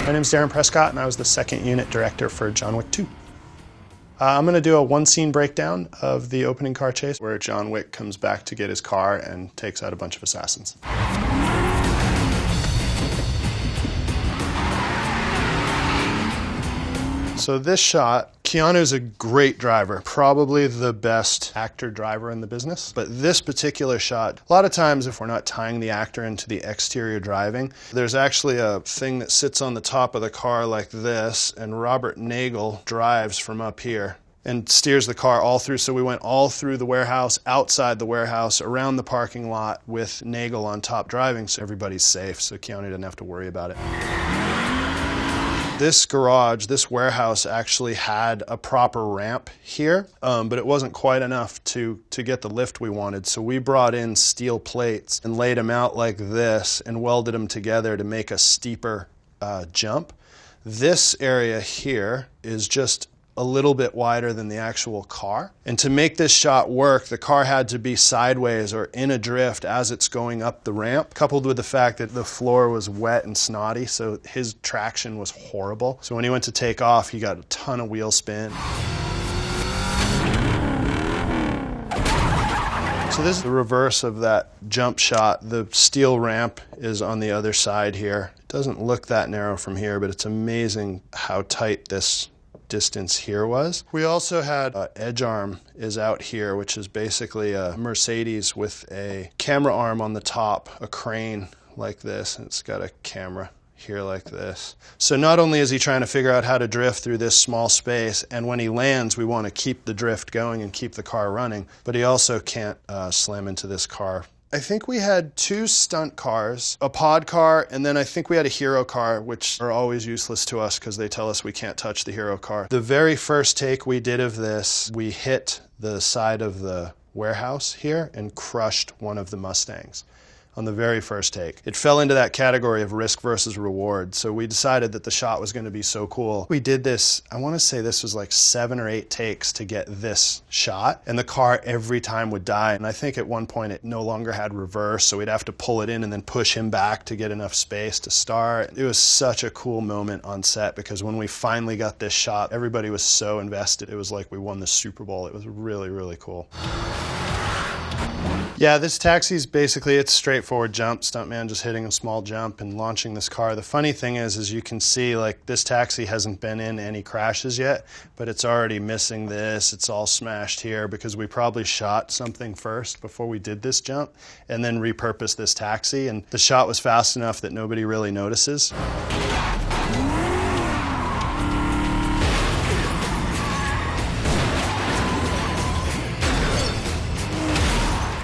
My name's Darrin Prescott, and I was the second unit director for John Wick 2. I'm going to do a one-scene breakdown of the opening car chase where John Wick comes back to get his car and takes out a bunch of assassins. So this shot, Keanu's a great driver, probably the best actor-driver in the business. But this particular shot, a lot of times if we're not tying the actor into the exterior driving, there's actually a thing that sits on the top of the car like this, and Robert Nagel drives from up here and steers the car all through. So we went all through the warehouse, outside the warehouse, around the parking lot with Nagel on top driving, so everybody's safe, so Keanu didn't have to worry about it. This garage, this warehouse actually had a proper ramp here, but it wasn't quite enough to get the lift we wanted. So we brought in steel plates and laid them out like this and welded them together to make a steeper jump. This area here is just a little bit wider than the actual car. And to make this shot work, the car had to be sideways or in a drift as it's going up the ramp, coupled with the fact that the floor was wet and snotty, so his traction was horrible. So when he went to take off, he got a ton of wheel spin. So this is the reverse of that jump shot. The steel ramp is on the other side here. It doesn't look that narrow from here, but it's amazing how tight this distance here was. We also had edge arm is out here, which is basically a Mercedes with a camera arm on the top, a crane like this, and it's got a camera here like this. So not only is he trying to figure out how to drift through this small space, and when he lands we want to keep the drift going and keep the car running, but he also can't slam into this car. I think we had 2 stunt cars, a pod car, and then I think we had a hero car, which are always useless to us because they tell us we can't touch the hero car. The very first take we did of this, we hit the side of the warehouse here and crushed one of the Mustangs on the very first take. It fell into that category of risk versus reward, so we decided that the shot was going to be so cool. We did this, I want to say this was like 7 or 8 takes to get this shot, and the car every time would die, and I think at one point it no longer had reverse, so we'd have to pull it in and then push him back to get enough space to start. It was such a cool moment on set because when we finally got this shot, everybody was so invested. It was like we won the Super Bowl. It was really, really cool. Yeah, this taxi's basically, it's straightforward jump, stuntman just hitting a small jump and launching this car. The funny thing is you can see like this taxi hasn't been in any crashes yet, but it's already missing this. It's all smashed here because we probably shot something first before we did this jump and then repurposed this taxi, and the shot was fast enough that nobody really notices.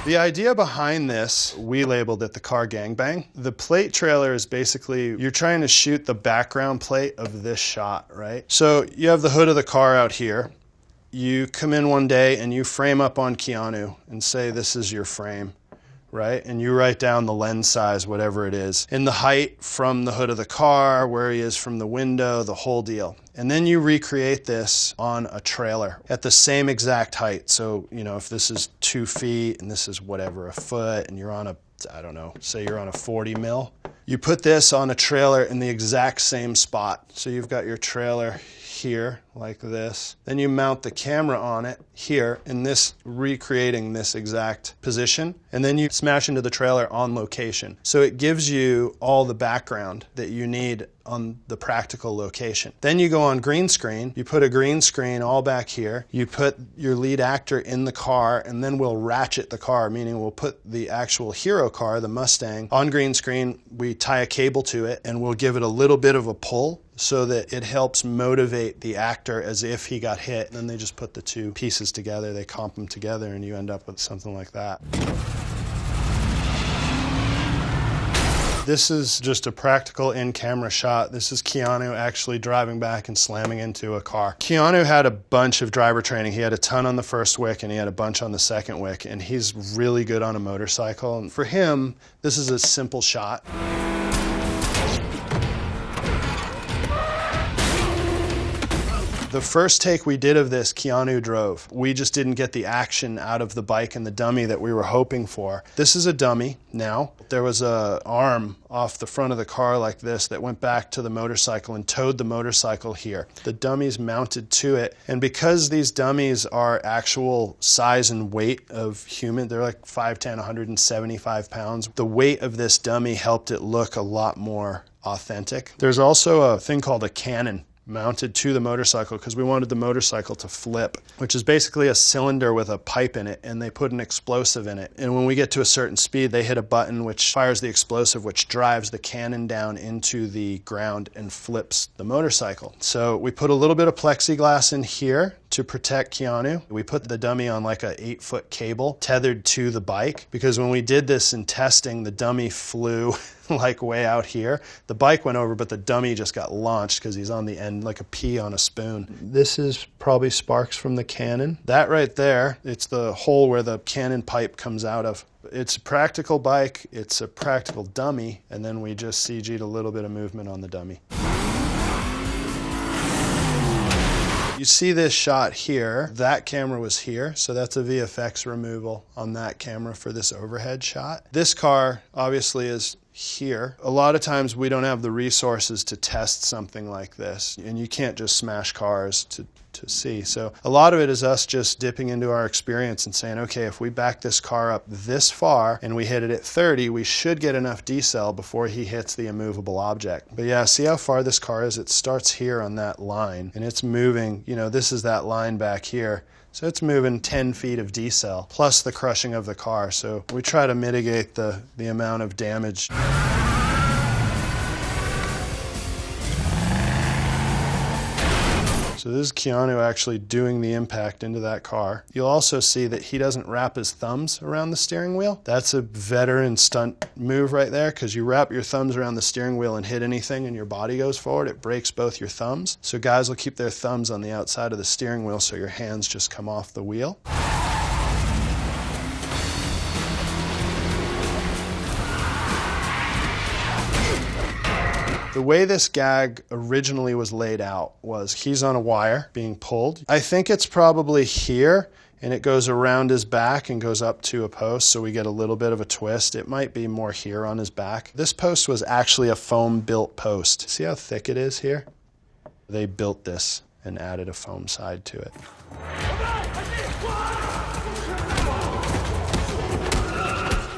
The idea behind this, we labeled it the car gangbang. The plate trailer is basically, you're trying to shoot the background plate of this shot, right? So you have the hood of the car out here. You come in one day and you frame up on Keanu and say this is your frame, right? And you write down the lens size, whatever it is, and the height from the hood of the car, where he is from the window, the whole deal. And then you recreate this on a trailer at the same exact height. So, you know, if this is 2 feet and this is whatever, a foot, and you're on a, I don't know, say you're on a 40 mil, you put this on a trailer in the exact same spot. So you've got your trailer here like this. Then you mount the camera on it here in this, recreating this exact position. And then you smash into the trailer on location. So it gives you all the background that you need on the practical location. Then you go on green screen, you put a green screen all back here, you put your lead actor in the car, and then we'll ratchet the car, meaning we'll put the actual hero car, the Mustang, on green screen, we tie a cable to it, and we'll give it a little bit of a pull so that it helps motivate the actor as if he got hit. And then they just put the 2 pieces together, they comp them together, and you end up with something like that. This is just a practical in-camera shot. This is Keanu actually driving back and slamming into a car. Keanu had a bunch of driver training. He had a ton on the first Wick and he had a bunch on the second Wick, and he's really good on a motorcycle. And for him, this is a simple shot. The first take we did of this, Keanu drove. We just didn't get the action out of the bike and the dummy that we were hoping for. This is a dummy now. There was an arm off the front of the car like this that went back to the motorcycle and towed the motorcycle here. The dummy's mounted to it, and because these dummies are actual size and weight of human, they're like 5'10", 175 pounds. The weight of this dummy helped it look a lot more authentic. There's also a thing called a cannon mounted to the motorcycle because we wanted the motorcycle to flip, which is basically a cylinder with a pipe in it, and they put an explosive in it. And when we get to a certain speed, they hit a button which fires the explosive, which drives the cannon down into the ground and flips the motorcycle. So we put a little bit of plexiglass in here to protect Keanu. We put the dummy on like a 8-foot cable tethered to the bike, because when we did this in testing, the dummy flew like way out here. The bike went over, but the dummy just got launched because he's on the end like a pea on a spoon. This is probably sparks from the cannon. That right there, it's the hole where the cannon pipe comes out of. It's a practical bike, it's a practical dummy, and then we just CG'd a little bit of movement on the dummy. You see this shot here, that camera was here, so that's a VFX removal on that camera for this overhead shot. This car obviously is here. A lot of times we don't have the resources to test something like this, and you can't just smash cars to see. So a lot of it is us just dipping into our experience and saying, okay, if we back this car up this far and we hit it at 30, we should get enough decel before he hits the immovable object. But yeah, see how far this car is? It starts here on that line, and it's moving, you know, this is that line back here. So it's moving 10 feet of decel, plus the crushing of the car. So we try to mitigate the amount of damage. So this is Keanu actually doing the impact into that car. You'll also see that he doesn't wrap his thumbs around the steering wheel. That's a veteran stunt move right there, because you wrap your thumbs around the steering wheel and hit anything and your body goes forward, it breaks both your thumbs. So guys will keep their thumbs on the outside of the steering wheel so your hands just come off the wheel. The way this gag originally was laid out was he's on a wire being pulled. I think it's probably here, and it goes around his back and goes up to a post, so we get a little bit of a twist. It might be more here on his back. This post was actually a foam built post. See how thick it is here? They built this and added a foam side to it.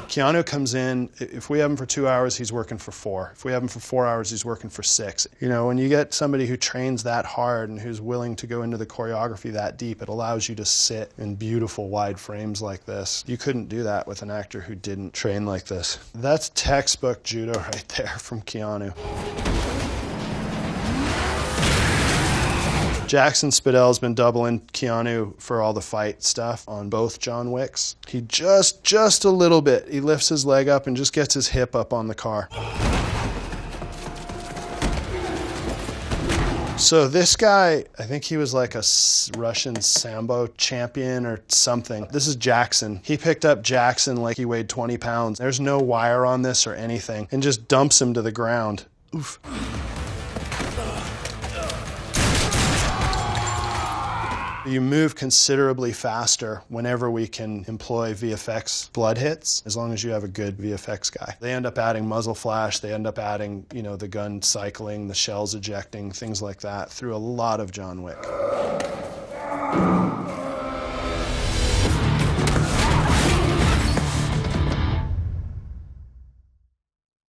Keanu comes in, if we have him for 2 hours, he's working for 4. If we have him for 4 hours, he's working for 6. You know, when you get somebody who trains that hard and who's willing to go into the choreography that deep, it allows you to sit in beautiful wide frames like this. You couldn't do that with an actor who didn't train like this. That's textbook judo right there from Keanu. Jackson Spadel's been doubling Keanu for all the fight stuff on both John Wicks. He just a little bit, he lifts his leg up and just gets his hip up on the car. So this guy, I think he was like a Russian Sambo champion or something. This is Jackson. He picked up Jackson like he weighed 20 pounds. There's no wire on this or anything, and just dumps him to the ground. Oof. You move considerably faster whenever we can employ VFX blood hits, as long as you have a good VFX guy. They end up adding muzzle flash, they end up adding, you know, the gun cycling, the shells ejecting, things like that through a lot of John Wick.